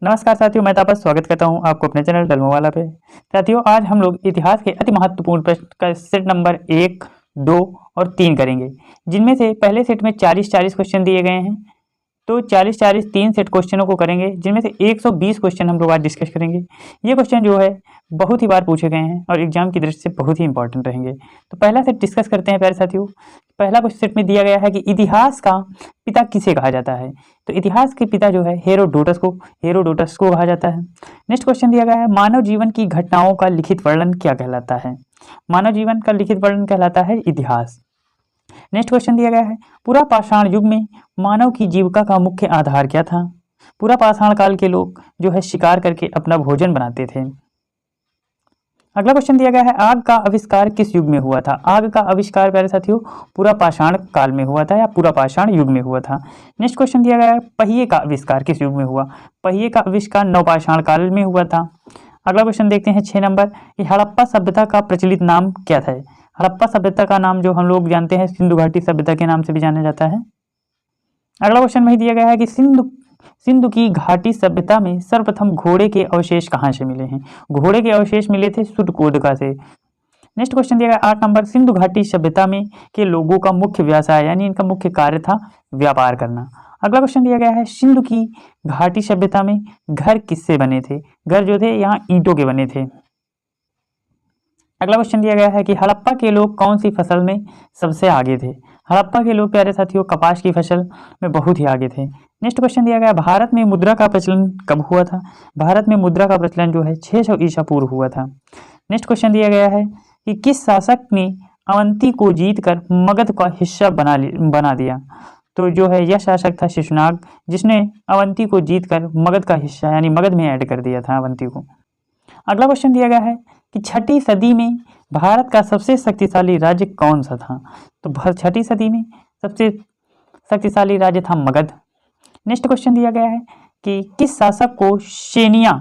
नमस्कार साथियों, मैं तापस स्वागत करता हूं आपको अपने चैनल डलमोवाला पे। साथियों, आज हम लोग इतिहास के अति महत्वपूर्ण प्रश्न का सेट नंबर 1, 2 और 3 करेंगे, जिनमें से पहले सेट में 40-40 क्वेश्चन दिए गए हैं। तो 40-40 3 सेट क्वेश्चनों को करेंगे, जिनमें से 120 क्वेश्चन हम लोग आज डिस्कस करेंगे। ये क्वेश्चन जो है बहुत ही बार पूछे गए हैं और एग्जाम की दृष्टि से बहुत ही इंपॉर्टेंट रहेंगे। तो पहला सेट डिस्कस करते हैं प्यारे साथियों। पहला क्वेश्चन सेट में दिया गया है कि इतिहास का पिता किसे कहा जाता है। तो इतिहास के पिता जो है हेरोडोटस को कहा जाता है। नेक्स्ट क्वेश्चन दिया गया है, मानव जीवन की घटनाओं का लिखित वर्णन क्या कहलाता है। मानव जीवन का लिखित वर्णन कहलाता है इतिहास। नेक्स्ट क्वेश्चन दिया गया है, पूरा पाषाण युग में मानव की जीविका का मुख्य आधार क्या था। पूरा पाषाण काल के लोग जो है शिकार करके अपना भोजन बनाते थे। अगला क्वेश्चन दिया गया है, आग का आविष्कार किस युग में हुआ था। आग का आविष्कार प्यारे साथियों पूरा पाषाण काल में हुआ था या पूरा पाषाण युग में हुआ था। नेक्स्ट क्वेश्चन दिया गया है, पहिए का आविष्कार किस युग में हुआ। पहिए का आविष्कार नवपाषाण काल में हुआ था। अगला क्वेश्चन देखते हैं 6 नंबर, कि हड़प्पा सभ्यता का प्रचलित नाम क्या था। हड़प्पा सभ्यता का नाम जो हम लोग जानते हैं सिंधु घाटी सभ्यता के नाम से भी जाना जाता है। अगला क्वेश्चन वही दिया गया है कि सिंधु की घाटी सभ्यता में सर्वप्रथम घोड़े के अवशेष कहाँ से मिले हैं। घोड़े के अवशेष मिले थे सुरकोटका से। नेक्स्ट क्वेश्चन दिया गया 8 नंबर, सिंधु घाटी सभ्यता में के लोगों का मुख्य व्यवसाय यानी इनका मुख्य कार्य था व्यापार करना। अगला क्वेश्चन दिया गया है, सिंधु की घाटी सभ्यता में घर किससे बने थे। घर जो थे यहाँ ईंटों के बने थे। अगला क्वेश्चन दिया गया है कि हड़प्पा के लोग कौन सी फसल में सबसे आगे थे। हड़प्पा के लोग प्यारे साथियों कपास की फसल में बहुत ही आगे थे। नेक्स्ट क्वेश्चन दिया गया, भारत में मुद्रा का प्रचलन कब हुआ था। भारत में मुद्रा का प्रचलन जो है 600 ईसा पूर्व हुआ था। नेक्स्ट क्वेश्चन दिया गया है कि किस शासक ने अवंती को जीतकर मगध का हिस्सा बना दिया। तो जो है यह शासक था शिशुनाग, जिसने अवंती को जीतकर मगध का हिस्सा यानी मगध में ऐड कर दिया था अवंती को। अगला क्वेश्चन दिया गया है कि 6ठी सदी में भारत का सबसे शक्तिशाली राज्य कौन सा था। तो 6ठी सदी में सबसे शक्तिशाली राज्य था मगध। नेक्स्ट क्वेश्चन दिया गया है कि किस शासक को सेनिया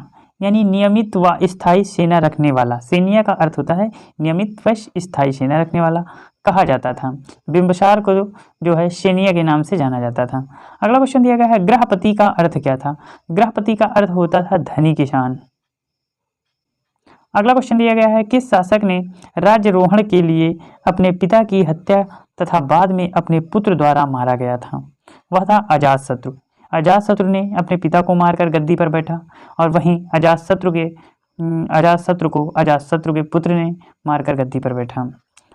यानी नियमित व स्थायी सेना रखने वाला, सेनिया का अर्थ होता है नियमित व स्थायी सेना रखने वाला, कहा जाता था। बिंबिसार को जो है सेनिया के नाम से जाना जाता था। अगला क्वेश्चन दिया गया है, गृहपति का अर्थ क्या था। गृहपति का अर्थ होता था धनी किसान। अगला क्वेश्चन दिया गया है, किस शासक ने राज्यारोहण के लिए अपने पिता की हत्या तथा बाद में अपने पुत्र द्वारा मारा गया था। वह था अजातशत्रु। अजातशत्रु ने अपने पिता को मारकर गद्दी पर बैठा और वहीं अजातशत्रु के पुत्र ने मारकर गद्दी पर बैठा।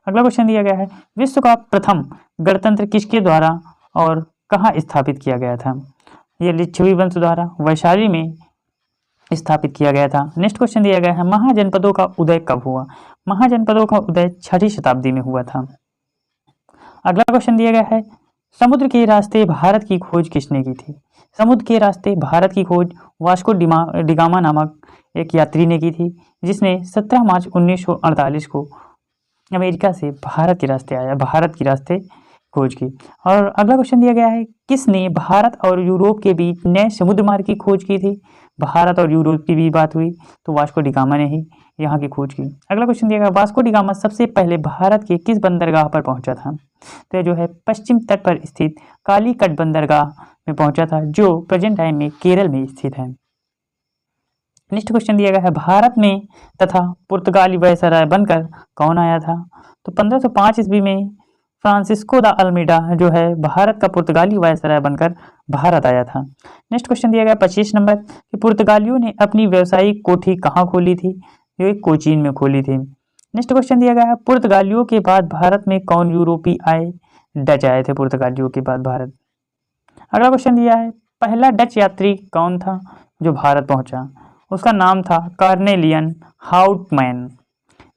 अगला क्वेश्चन दिया गया है, विश्व का प्रथम गणतंत्र किसके द्वारा और कहाँ स्थापित किया गया था। यह लिच्छवी वंश द्वारा वैशाली में स्थापित किया गया था। नेक्स्ट क्वेश्चन दिया गया है, महाजनपदों का उदय कब हुआ। महाजनपदों का उदय 6ठी शताब्दी में हुआ था। अगला क्वेश्चन दिया गया है, समुद्र के रास्ते भारत की खोज किसने की थी। समुद्र के रास्ते भारत की खोज वास्को डिगामा नामक एक यात्री ने की थी, जिसने 17 मार्च 1948 को अमेरिका से भारत के रास्ते आया, भारत के रास्ते खोज की। और अगला क्वेश्चन दिया गया है, किसने भारत और यूरोप के बीच नए समुद्र मार्ग की खोज की थी। भारत और यूरोप की भी बात हुई तो वास्को डिगामा ने ही यहाँ की खोज की। अगला क्वेश्चन दिया गया, वास्को डिगामा सबसे पहले भारत के किस बंदरगाह पर पहुंचा था। तो जो है पश्चिम तट पर स्थित कालीकट बंदरगाह में पहुंचा था, जो प्रेजेंट टाइम में केरल में स्थित है। नेक्स्ट क्वेश्चन दिया गया है, भारत में तथा पुर्तगाली वायसराय बनकर कौन आया था। तो 1505 ईस्वी में फ्रांसिस्को द अल्मीडा जो है भारत का पुर्तगाली वायसराय बनकर भारत आया था। नेक्स्ट क्वेश्चन दिया गया 25 नंबर, कि पुर्तगालियों ने अपनी व्यावसायिक कोठी कहाँ खोली थी। ये कोचीन में खोली थी। नेक्स्ट क्वेश्चन दिया गया है, पुर्तगालियों के बाद भारत में कौन यूरोपी आए। डच आए थे पुर्तगालियों के बाद भारत। अगला क्वेश्चन दिया है, पहला डच यात्री कौन था जो भारत पहुंचा। उसका नाम था कार्नेलियन हाउटमैन।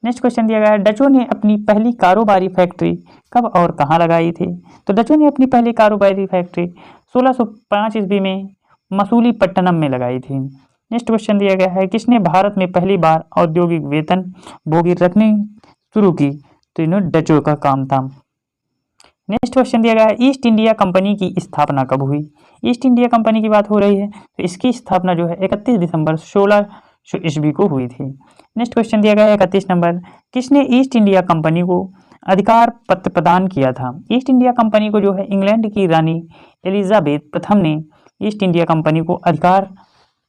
नेक्स्ट क्वेश्चन दिया गया है, डचों ने अपनी पहली कारोबारी फैक्ट्री कब और कहाँ लगाई थी। तो डचों ने अपनी पहली कारोबारी फैक्ट्री 1605 ईस्वी में मसूलीपट्टनम में लगाई थी। नेक्स्ट क्वेश्चन दिया गया है, किसने भारत में पहली बार औद्योगिक वेतन भोगी रखनी शुरू की। तो इन्होंने डचों का काम था। नेक्स्ट क्वेश्चन दिया गया है, ईस्ट इंडिया कंपनी की स्थापना कब हुई। ईस्ट इंडिया कंपनी की बात हो रही है तो इसकी स्थापना जो है 31 दिसंबर 1600 ईस्वी को हुई थी। नेक्स्ट क्वेश्चन दिया गया है 31 नंबर, किसने ईस्ट इंडिया कंपनी को अधिकार पत्र प्रदान किया था। ईस्ट इंडिया कंपनी को जो है इंग्लैंड की रानी एलिजाबेथ प्रथम ने ईस्ट इंडिया कंपनी को अधिकार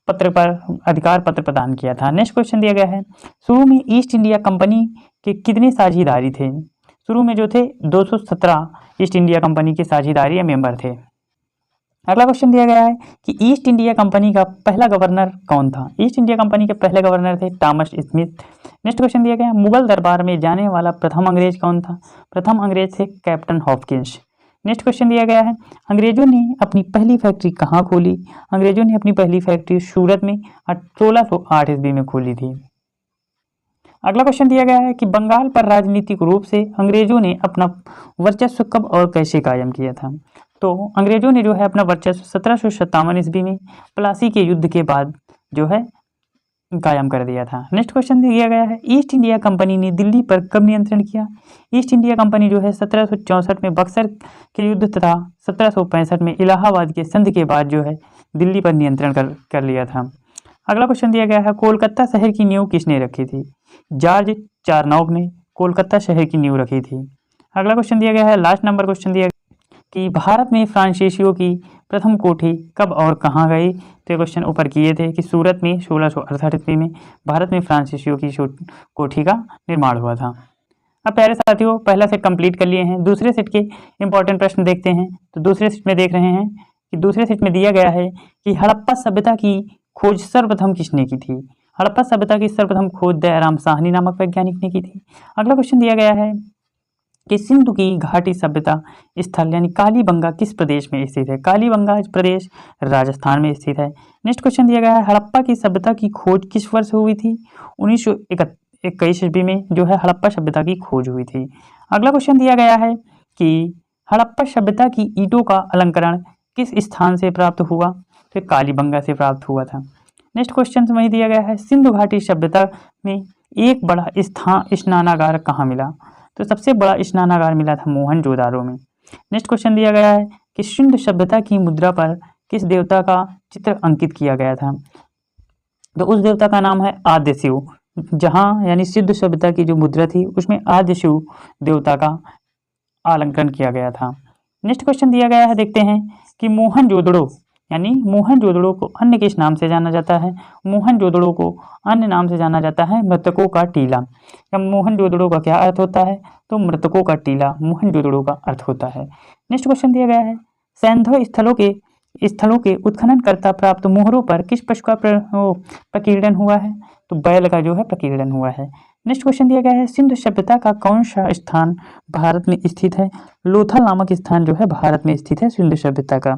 पत्र पर अधिकार पत्र प्रदान किया था। नेक्स्ट क्वेश्चन दिया गया है, शुरू में ईस्ट इंडिया कंपनी के कितने साझेदारी थे? शुरू में जो थे 217 ईस्ट इंडिया कंपनी के साझेदारी या मेंबर थे। अगला क्वेश्चन दिया गया है कि ईस्ट इंडिया कंपनी का पहला गवर्नर कौन था? ईस्ट इंडिया कंपनी के पहले गवर्नर थे थॉमस स्मिथ। नेक्स्ट क्वेश्चन दिया गया है, मुगल दरबार में जाने वाला प्रथम अंग्रेज कौन था? प्रथम अंग्रेज थे कैप्टन हॉपकिंस। नेक्स्ट क्वेश्चन दिया गया है, अंग्रेजों ने अपनी पहली फैक्ट्री कहाँ खोली? अंग्रेजों ने अपनी पहली फैक्ट्री सूरत में 1608 ईस्वी में खोली थी। अगला क्वेश्चन दिया गया है कि बंगाल पर राजनीतिक रूप से अंग्रेजों ने अपना वर्चस्व कब और कैसे कायम किया था? तो अंग्रेजों ने जो है अपना वर्चस्व 1757 ईस्वी में प्लासी के युद्ध के बाद जो है कायम कर दिया था। नेक्स्ट क्वेश्चन दिया गया है, ईस्ट इंडिया कंपनी ने दिल्ली पर कब नियंत्रण किया? ईस्ट इंडिया कंपनी जो है 1764 में बक्सर के युद्ध तथा 1765 में इलाहाबाद के संधि के बाद जो है दिल्ली पर नियंत्रण कर लिया था। अगला क्वेश्चन दिया गया है, कोलकाता शहर की नींव किसने रखी थी? जॉर्ज चारनॉग ने कोलकाता शहर की नींव रखी थी। अगला क्वेश्चन दिया गया है, लास्ट नंबर क्वेश्चन दिया कि भारत में फ्रांसीसियों की प्रथम कोठी कब और कहाँ गई? तो ये क्वेश्चन ऊपर किए थे कि सूरत में 1668 ईस्वी में भारत में फ्रांसीसियों की कोठी का निर्माण हुआ था। अब प्यारे साथियों, पहला सेट कंप्लीट कर लिए हैं। दूसरे सेट के इंपॉर्टेंट प्रश्न देखते हैं। तो दूसरे सेट में देख रहे हैं कि दूसरे सेट में दिया गया है कि हड़प्पा सभ्यता की खोज सर्वप्रथम किसने की थी? हड़प्पा सभ्यता की सर्वप्रथम खोज दयाराम साहनी नामक वैज्ञानिक ने की थी। अगला क्वेश्चन दिया गया है कि सिंधु की घाटी सभ्यता स्थल यानी कालीबंगा किस प्रदेश में स्थित है? कालीबंगा प्रदेश राजस्थान में स्थित है। नेक्स्ट क्वेश्चन दिया गया है, हड़प्पा की सभ्यता की खोज किस वर्ष हुई थी? 1921 ईस्वी में जो है हड़प्पा सभ्यता की खोज हुई थी। अगला क्वेश्चन दिया गया है कि हड़प्पा सभ्यता की ईंटों का अलंकरण किस स्थान से प्राप्त हुआ? तो कालीबंगा से प्राप्त हुआ था। नेक्स्ट क्वेश्चन वही दिया गया है, सिंधु घाटी सभ्यता में एक बड़ा स्नानागार कहाँ मिला? तो सबसे बड़ा स्नानागार मिला था मोहनजोदारो में। नेक्स्ट क्वेश्चन दिया गया है कि सिंधु सभ्यता की मुद्रा पर किस देवता का चित्र अंकित किया गया था? तो उस देवता का नाम है आद्य शिव। जहाँ यानी सिंधु सभ्यता की जो मुद्रा थी उसमें आद्य शिव देवता का आलंकरण किया गया था। नेक्स्ट क्वेश्चन दिया गया है, देखते हैं कि मोहनजोदड़ो यानी मोहनजोदड़ो को अन्य किस नाम से जाना जाता है? मोहनजोदड़ो को अन्य नाम से जाना जाता है मृतकों का टीला। या मोहनजोदड़ो का क्या अर्थ होता है? तो मृतकों का टीला मोहनजोदड़ो का अर्थ होता है। नेक्स्ट क्वेश्चन दिया गया है, सैंधव स्थलों के उत्खननकर्ता प्राप्त मोहरों पर किस पशु का प्रकीर्णन हुआ है? तो बैल का जो है प्रकीर्णन हुआ है। नेक्स्ट क्वेश्चन दिया गया है, सिंधु सभ्यता का कौन सा स्थान भारत में स्थित है? लोथल नामक स्थान जो है भारत में स्थित है सिंधु सभ्यता का।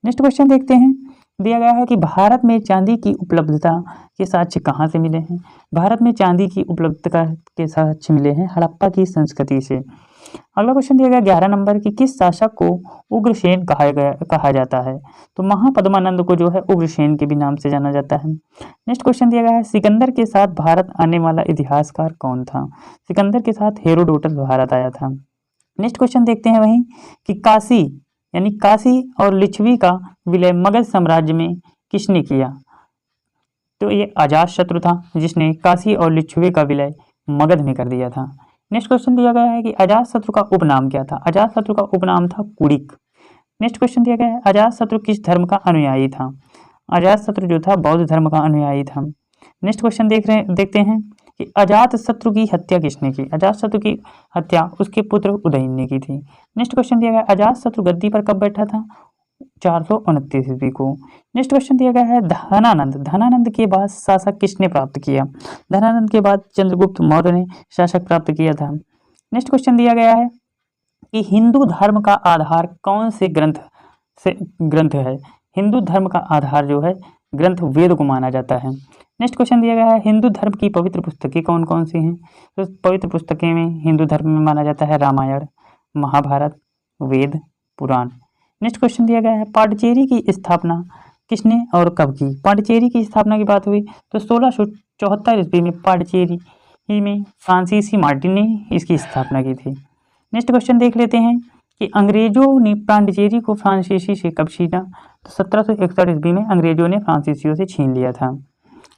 नेक्स्ट क्वेश्चन देखते हैं, दिया गया है कि भारत में चांदी की उपलब्धता के साक्ष्य कहाँ से मिले हैं? भारत में चांदी की उपलब्धता के साक्ष्य मिले हैं हड़प्पा की संस्कृति से। अगला क्वेश्चन दिया गया 11 नंबर की किस शासक को उग्रसेन कहा जाता है? तो महापद्मानंद को जो है उग्रसेन के भी नाम से जाना जाता है। नेक्स्ट क्वेश्चन दिया गया है, सिकंदर के साथ भारत आने वाला इतिहासकार कौन था? सिकंदर के साथ हेरोडोटस भारत आया था। नेक्स्ट क्वेश्चन देखते हैं वहीं कि काशी यानी काशी और लिच्छवी का विलय मगध साम्राज्य में किसने किया? तो ये अजातशत्रु था जिसने काशी और लिच्छवी का विलय मगध में कर दिया था। नेक्स्ट क्वेश्चन दिया गया है कि अजातशत्रु का उपनाम क्या था? अजातशत्रु का उपनाम था कुड़िक। नेक्स्ट क्वेश्चन दिया गया है, अजातशत्रु किस धर्म का अनुयायी था? अजातशत्रु जो था बौद्ध धर्म का अनुयायी था। नेक्स्ट क्वेश्चन देखते हैं कि अजातशत्रु की हत्या किसने की? अजातशत्रु की हत्या उसके पुत्र उदयन ने की थी। नेक्स्ट क्वेश्चन दिया गया, अजातशत्रु गद्दी पर कब बैठा था? 429 ईस्वी को। नेक्स्ट क्वेश्चन दिया गया है, धनानंद के बाद शासक किसने प्राप्त किया? धनानंद के बाद चंद्रगुप्त मौर्य ने शासक प्राप्त किया था। नेक्स्ट क्वेश्चन दिया गया है कि हिंदू धर्म का आधार कौन से ग्रंथ है? हिंदू धर्म का आधार जो है ग्रंथ वेद को माना जाता है। नेक्स्ट क्वेश्चन दिया गया है, हिंदू धर्म की पवित्र पुस्तकें कौन कौन सी हैं? तो पवित्र पुस्तकें में हिंदू धर्म में माना जाता है रामायण, महाभारत, वेद, पुराण। नेक्स्ट क्वेश्चन दिया गया है, पांडिचेरी की स्थापना किसने और कब की? पांडिचेरी की स्थापना की बात हुई तो 1674 ईस्वी में पांडिचेरी में फ्रांसीसी मार्टिन ने इसकी स्थापना की थी। नेक्स्ट क्वेश्चन देख लेते हैं कि अंग्रेजों ने पांडिचेरी को फ्रांसीसी से कब छीना? तो 1761 ईस्वी में अंग्रेजों ने फ्रांसीसियों से छीन लिया था।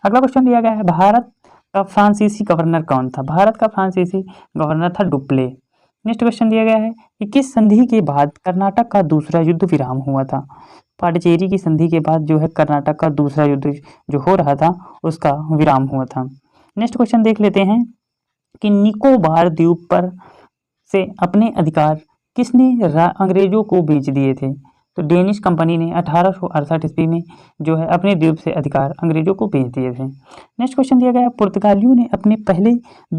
अगला क्वेश्चन दिया गया है, भारत का फ्रांसीसी गवर्नर कौन था? भारत का फ्रांसीसी गवर्नर था डुप्ले। नेक्स्ट क्वेश्चन दिया गया है कि किस संधि के बाद कर्नाटक का दूसरा युद्ध विराम हुआ था। पाडिचेरी की संधि के बाद जो है कर्नाटक का दूसरा युद्ध जो हो रहा था उसका विराम हुआ था। नेक्स्ट क्वेश्चन देख लेते हैं कि निकोबार द्वीप पर से अपने अधिकार किसने अंग्रेजों को बेच दिए थे। तो डेनिश कंपनी ने 1868 ईस्वी में जो है अपने द्वीप से अधिकार अंग्रेजों को बेच दिए थे। नेक्स्ट क्वेश्चन दिया गया है पुर्तगालियों ने अपने पहले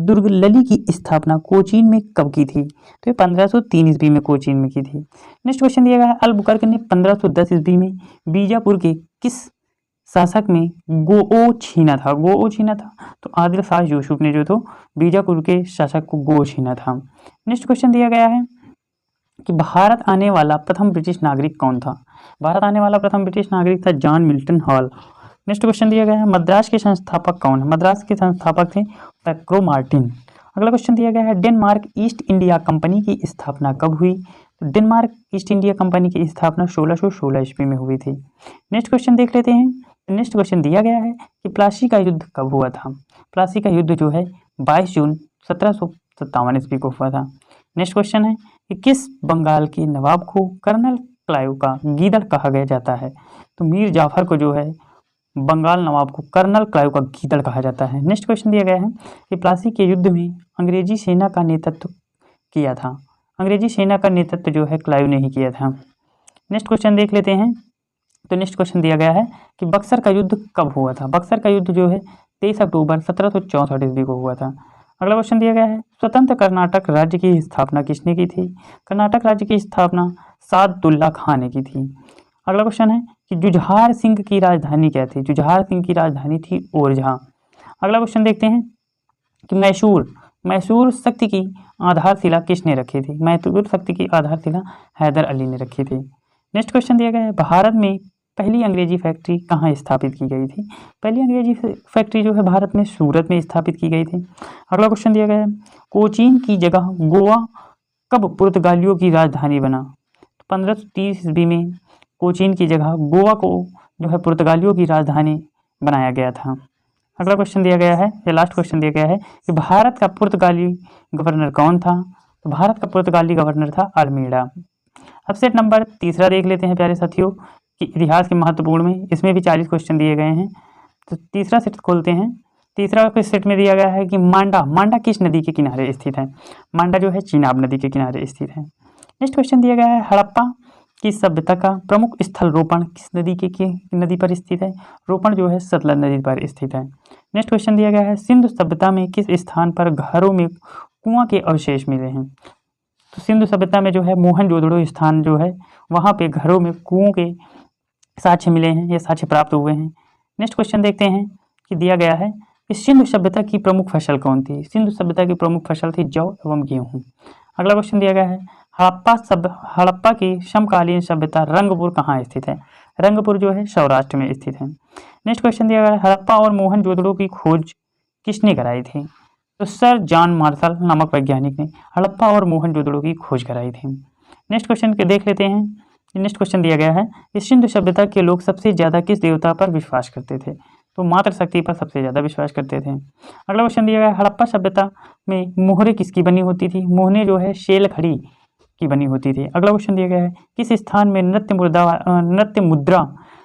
दुर्ग लली की स्थापना कोचीन में कब की थी। तो ये 1503 ईस्वी में कोचीन में की थी। नेक्स्ट क्वेश्चन दिया गया है अलबुकर्क ने 1510 ईस्वी में बीजापुर के किस शासक में गोओ छीना था। गोओ छीना था तो आदिल शाह यूसुफ ने जो तो बीजापुर के शासक को गो छीना था। नेक्स्ट क्वेश्चन दिया गया है कि भारत आने वाला प्रथम ब्रिटिश नागरिक कौन था। भारत आने वाला प्रथम ब्रिटिश नागरिक था John Milton hall. Next question दिया गया है मद्रास के संस्थापक कौन है। मद्रास के संस्थापक थे पैक्रो मार्टिन। अगला क्वेश्चन दिया गया है डेनमार्क ईस्ट इंडिया कंपनी की स्थापना कब हुई। तो डेनमार्क ईस्ट इंडिया कंपनी की स्थापना 1616 ईस्वी में हुई थी। नेक्स्ट क्वेश्चन देख लेते हैं। नेक्स्ट क्वेश्चन दिया गया है कि प्लासी का युद्ध कब हुआ था। प्लासी का युद्ध जो है 22 जून 1757 ईस्वी को हुआ था। नेक्स्ट क्वेश्चन है कि किस बंगाल के नवाब को कर्नल क्लाइव का गीदड़ कहा गया जाता है। तो मीर जाफर को जो है बंगाल नवाब को कर्नल क्लाइव का गीदड़ कहा जाता है। नेक्स्ट क्वेश्चन दिया गया है कि प्लासी के युद्ध में अंग्रेजी सेना का नेतृत्व किया था। अंग्रेजी सेना का नेतृत्व जो है क्लाइव ने ही किया था। नेक्स्ट क्वेश्चन देख लेते हैं। तो नेक्स्ट क्वेश्चन दिया गया है कि बक्सर का युद्ध कब हुआ था। बक्सर का युद्ध जो है 23 अक्टूबर 1764 ईस्वी को हुआ था। अगला क्वेश्चन दिया गया है स्वतंत्र कर्नाटक राज्य की स्थापना किसने की थी। कर्नाटक राज्य की स्थापना सादुल्ला खान ने की थी। अगला क्वेश्चन है कि जुझार सिंह की राजधानी क्या थी। जुझार सिंह की राजधानी थी ओरछा। अगला क्वेश्चन देखते हैं कि मैसूर शक्ति की आधारशिला किसने रखी थी। मैसूर शक्ति की आधारशिला हैदर अली ने रखी थी। नेक्स्ट क्वेश्चन दिया गया है भारत में पहली अंग्रेजी फैक्ट्री कहाँ स्थापित की गई थी। पहली अंग्रेजी फैक्ट्री जो है भारत में सूरत में स्थापित की गई थी। अगला क्वेश्चन दिया गया है कोचीन की जगह गोवा कब पुर्तगालियों की राजधानी बना। 1530 ईस्वी में कोचीन की जगह गोवा को जो है पुर्तगालियों की राजधानी बनाया गया था। अगला क्वेश्चन दिया गया है, या लास्ट क्वेश्चन दिया गया है कि भारत का पुर्तगाली गवर्नर कौन था। तो भारत का पुर्तगाली गवर्नर था अल्मीड़ा। अब सेट नंबर तीसरा देख लेते हैं प्यारे साथियों कि इतिहास के महत्वपूर्ण में, इसमें भी 40 क्वेश्चन दिए गए हैं। तो तीसरा सेट खोलते हैं। तीसरा सेट में दिया गया है कि मांडा किस नदी के किनारे स्थित है। मांडा जो है चीनाब नदी के किनारे स्थित है। नेक्स्ट क्वेश्चन दिया गया है हड़प्पा की सभ्यता का प्रमुख स्थल रोपण किस नदी पर स्थित है। रोपण जो है सतलज नदी पर स्थित है। नेक्स्ट क्वेश्चन दिया गया है सिंधु सभ्यता में किस स्थान पर घरों में कुआं के अवशेष मिले हैं। तो सिंधु सभ्यता में जो है मोहनजोदड़ो स्थान जो है वहाँ पे घरों में कुओं के साक्ष्य मिले हैं, ये साक्ष्य प्राप्त हुए हैं। नेक्स्ट क्वेश्चन देखते हैं कि दिया गया है कि सिंधु सभ्यता की प्रमुख फसल कौन थी। सिंधु सभ्यता की प्रमुख फसल थी जौ एवं गेहूं। अगला क्वेश्चन दिया गया है हड़प्पा की समकालीन सभ्यता रंगपुर कहाँ स्थित है। रंगपुर जो है सौराष्ट्र में स्थित है। नेक्स्ट क्वेश्चन दिया गया है हड़प्पा और मोहनजोदड़ो की खोज किसने कराई थी। तो सर जॉन मार्शल नामक वैज्ञानिक ने हड़प्पा और मोहनजोदड़ो की खोज कराई थी। नेक्स्ट क्वेश्चन के देख लेते हैं। नेक्स्ट क्वेश्चन दिया गया है कि सिंधु सभ्यता के लोग सबसे ज़्यादा किस देवता पर विश्वास करते थे। तो मातृशक्ति पर सबसे ज़्यादा विश्वास करते थे। अगला क्वेश्चन दिया गया है हड़प्पा सभ्यता में मोहरे किसकी बनी होती थी। मोहरे जो है शेल खड़ी की बनी होती थी। अगला क्वेश्चन दिया गया है किस स्थान में नृत्य मुद्रा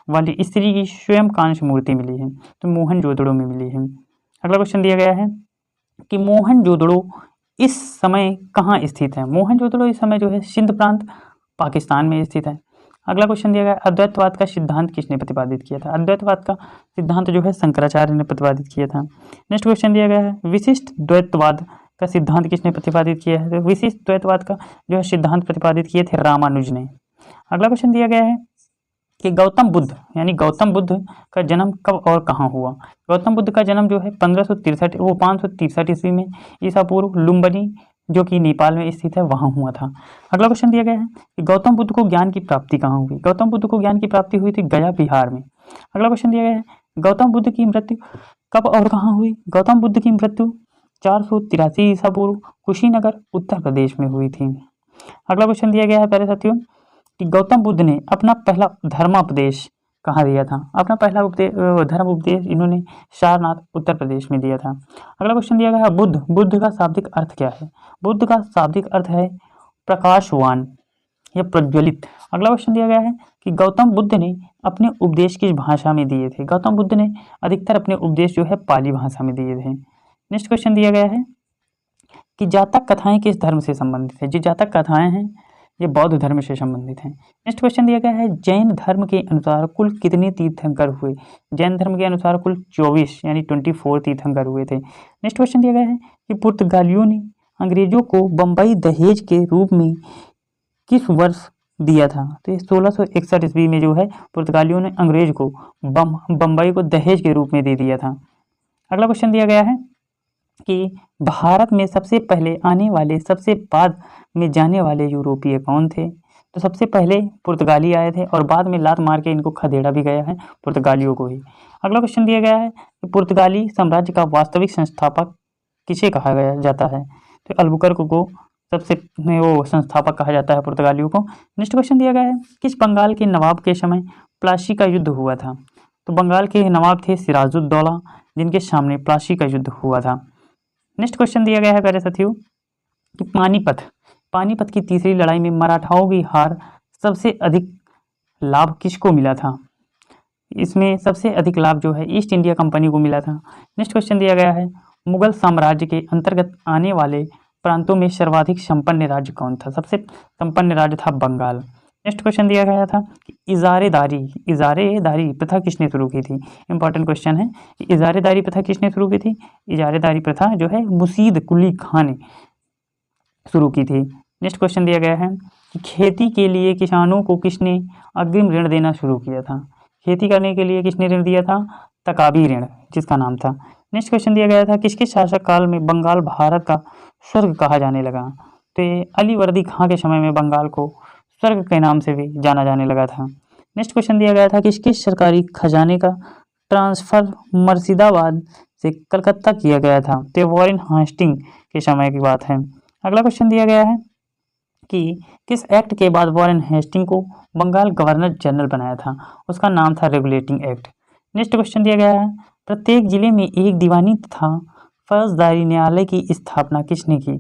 वाली स्त्री की स्वयं कांस्य मूर्ति मिली है। तो मोहनजोदड़ो में मिली है। अगला क्वेश्चन दिया गया है कि मोहनजोदड़ो इस समय कहाँ स्थित है। मोहनजोदड़ो इस समय जो है सिंध प्रांत पाकिस्तान में स्थित है। अगला क्वेश्चन दिया गया अद्वैतवाद का सिद्धांत किसने प्रतिपादित किया था। अद्वैतवाद का सिद्धांत जो है शंकराचार्य ने प्रतिपादित किया था। नेक्स्ट क्वेश्चन दिया गया है विशिष्ट द्वैतवाद का सिद्धांत किसने प्रतिपादित किया है। तो विशिष्ट द्वैतवाद का जो है सिद्धांत प्रतिपादित किए थे रामानुज ने। अगला क्वेश्चन दिया गया है कि गौतम बुद्ध का जन्म कब और कहाँ हुआ। गौतम बुद्ध का जन्म जो है 563 ईस्वी में ईसा पूर्व लुम्बिनी जो कि नेपाल में स्थित है वहाँ हुआ था। अगला क्वेश्चन दिया गया है कि गौतम बुद्ध को ज्ञान की प्राप्ति कहाँ हुई। गौतम बुद्ध को ज्ञान की प्राप्ति हुई थी गया बिहार में। अगला क्वेश्चन दिया गया है गौतम बुद्ध की मृत्यु कब और कहाँ हुई। गौतम बुद्ध की मृत्यु 483 ईसा पूर्व कुशीनगर उत्तर प्रदेश में हुई थी। अगला क्वेश्चन दिया गया है प्यारे साथियों कि गौतम बुद्ध ने अपना पहला धर्मापदेश कहाँ दिया था? अपना पहला धर्म उपदेश इन्होंने सारनाथ उत्तर प्रदेश में दिया था। अगला क्वेश्चन दिया गया है बुद्ध। बुद्ध का शाब्दिक अर्थ क्या है? बुद्ध का शाब्दिक अर्थ है प्रकाशवान या प्रज्वलित। अगला क्वेश्चन दिया गया है कि गौतम बुद्ध ने अपने उपदेश किस भाषा में दिए थे? गौतम बुद्ध ने अधिकतर अपने उपदेश जो है पाली भाषा में दिए थे। नेक्स्ट क्वेश्चन दिया गया है कि जातक कथाएं किस धर्म से संबंधित है? जो जातक कथाएं हैं ये बौद्ध धर्म से संबंधित हैं। नेक्स्ट क्वेश्चन दिया गया है जैन धर्म के अनुसार कुल कितने तीर्थंकर हुए? जैन धर्म के अनुसार कुल 24 यानी 24 तीर्थंकर हुए थे। नेक्स्ट क्वेश्चन दिया गया है कि पुर्तगालियों ने अंग्रेजों को बम्बई दहेज के रूप में किस वर्ष दिया था? तो 1661 ईस्वी में जो है पुर्तगालियों ने अंग्रेज को बम्बई को दहेज के रूप में दे दिया था। अगला क्वेश्चन दिया गया है कि भारत में सबसे पहले आने वाले सबसे बाद में जाने वाले यूरोपीय कौन थे? तो सबसे पहले पुर्तगाली आए थे और बाद में लात मार के इनको खदेड़ा भी गया है पुर्तगालियों को ही। अगला क्वेश्चन दिया गया है कि पुर्तगाली साम्राज्य का वास्तविक संस्थापक किसे कहा गया जाता है? तो अल्बुकर्क को सबसे वो संस्थापक कहा जाता है पुर्तगालियों को। नेक्स्ट क्वेश्चन दिया गया है किस बंगाल के नवाब के समय प्लासी का युद्ध हुआ था? तो बंगाल के नवाब थे सिराजुद्दौला जिनके सामने प्लासी का युद्ध हुआ था। नेक्स्ट क्वेश्चन दिया गया है प्यारे साथियों कि पानीपत की तीसरी लड़ाई में मराठाओं की हार सबसे अधिक लाभ किसको मिला था? इसमें सबसे अधिक लाभ जो है ईस्ट इंडिया कंपनी को मिला था। नेक्स्ट क्वेश्चन दिया गया है मुगल साम्राज्य के अंतर्गत आने वाले प्रांतों में सर्वाधिक संपन्न राज्य कौन था? सबसे संपन्न राज्य था बंगाल। नेक्स्ट क्वेश्चन दिया गया था कि इजारेदारी प्रथा किसने शुरू की थी? इंपॉर्टेंट क्वेश्चन है। इजारेदारी प्रथा किसने शुरू की थी? इजारेदारी प्रथा जो है मुर्शीद कुली खां ने शुरू की थी। नेक्स्ट क्वेश्चन दिया गया है कि खेती के लिए किसानों को किसने अग्रिम ऋण देना शुरू किया था? खेती करने के लिए किसने ऋण दिया था? तकाबी ऋण जिसका नाम था। नेक्स्ट क्वेश्चन दिया गया था किसके शासक काल में बंगाल भारत का स्वर्ग कहा जाने लगा? तो ये अलीवर्दी खां के समय में बंगाल को स्वर्ग के नाम से भी जाना जाने लगा था। नेक्स्ट क्वेश्चन दिया गया था किसके सरकारी खजाने का ट्रांसफर मुर्शिदाबाद से कलकत्ता किया गया था? तो वॉरेन हास्टिंग के समय की बात है। अगला क्वेश्चन दिया गया है कि किस एक्ट के बाद वॉरेन हेस्टिंग को बंगाल गवर्नर जनरल बनाया था? उसका नाम था रेगुलेटिंग एक्ट। नेक्स्ट क्वेश्चन दिया गया है प्रत्येक जिले में एक दीवानी तथा फौजदारी न्यायालय की स्थापना किसने की?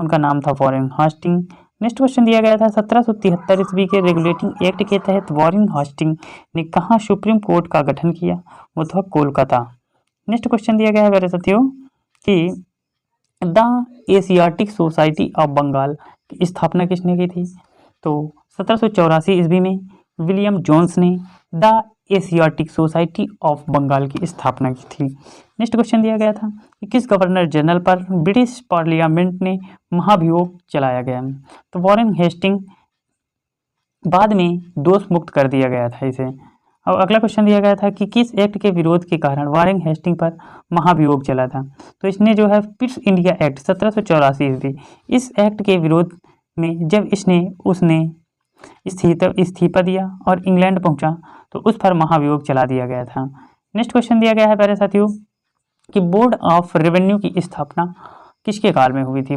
उनका नाम था वॉरेन हास्टिंग। नेक्स्ट क्वेश्चन दिया गया था 1773 ईस्वी के रेगुलेटिंग एक्ट के तहत वॉरेन हास्टिंग ने कहाँ सुप्रीम कोर्ट का गठन किया? वो था कोलकाता। नेक्स्ट क्वेश्चन दिया गया है मेरे साथियों कि the Asiatic Society of Bengal की स्थापना किसने की थी? तो 1784 ईस्वी में विलियम जोन्स ने the Asiatic Society of Bengal की स्थापना की थी। नेक्स्ट क्वेश्चन दिया गया था कि किस गवर्नर जनरल पर ब्रिटिश पार्लियामेंट ने महाभियोग चलाया गया? तो वॉरेन हेस्टिंग बाद में दोष मुक्त कर दिया गया था इसे। और अगला क्वेश्चन दिया गया था कि किस एक्ट के विरोध के कारण वॉरेन हेस्टिंग पर महाभियोग चला था? तो इसने जो है पिट्स इंडिया एक्ट 1784 ईस्वी, इस एक्ट के विरोध में जब उसने इस्तीफा दिया और इंग्लैंड पहुंचा तो उस पर महाभियोग चला दिया गया था। नेक्स्ट क्वेश्चन दिया गया है प्यारे साथियों कि बोर्ड ऑफ रेवेन्यू की स्थापना किसके काल में हुई थी?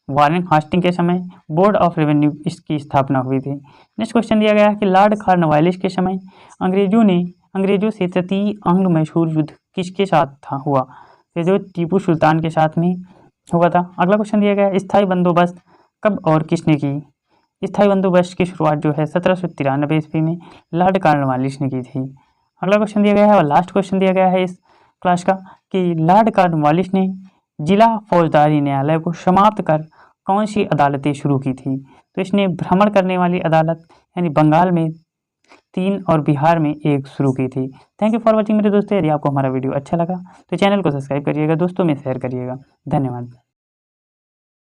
वॉरेन हास्टिंग के समय बोर्ड ऑफ रेवेन्यू इसकी स्थापना हुई थी। नेक्स्ट क्वेश्चन दिया गया है कि लॉर्ड कॉर्नवालिस के समय अंग्रेजों से तृतीय एंग्लो मैसूर युद्ध किसके साथ हुआ? तो जो टीपू सुल्तान के साथ में हुआ था। अगला क्वेश्चन दिया गया है स्थायी बंदोबस्त कब और किसने की? स्थायी बंदोबस्त की शुरुआत जो है 1793 ईस्वी में लॉर्ड कॉर्नवालिस ने की थी। अगला क्वेश्चन दिया गया है और लास्ट क्वेश्चन दिया गया है इस क्लास का कि लॉर्ड कॉर्नवालिस ने जिला फौजदारी न्यायालय को समाप्त कर कौन सी अदालतें शुरू की थी? तो इसने भ्रमण करने वाली अदालत यानी बंगाल में 3 और बिहार में 1 शुरू की थी। थैंक यू फॉर वॉचिंग मेरे दोस्तों। यदि आपको हमारा वीडियो अच्छा लगा तो चैनल को सब्सक्राइब करिएगा, दोस्तों में शेयर करिएगा। धन्यवाद।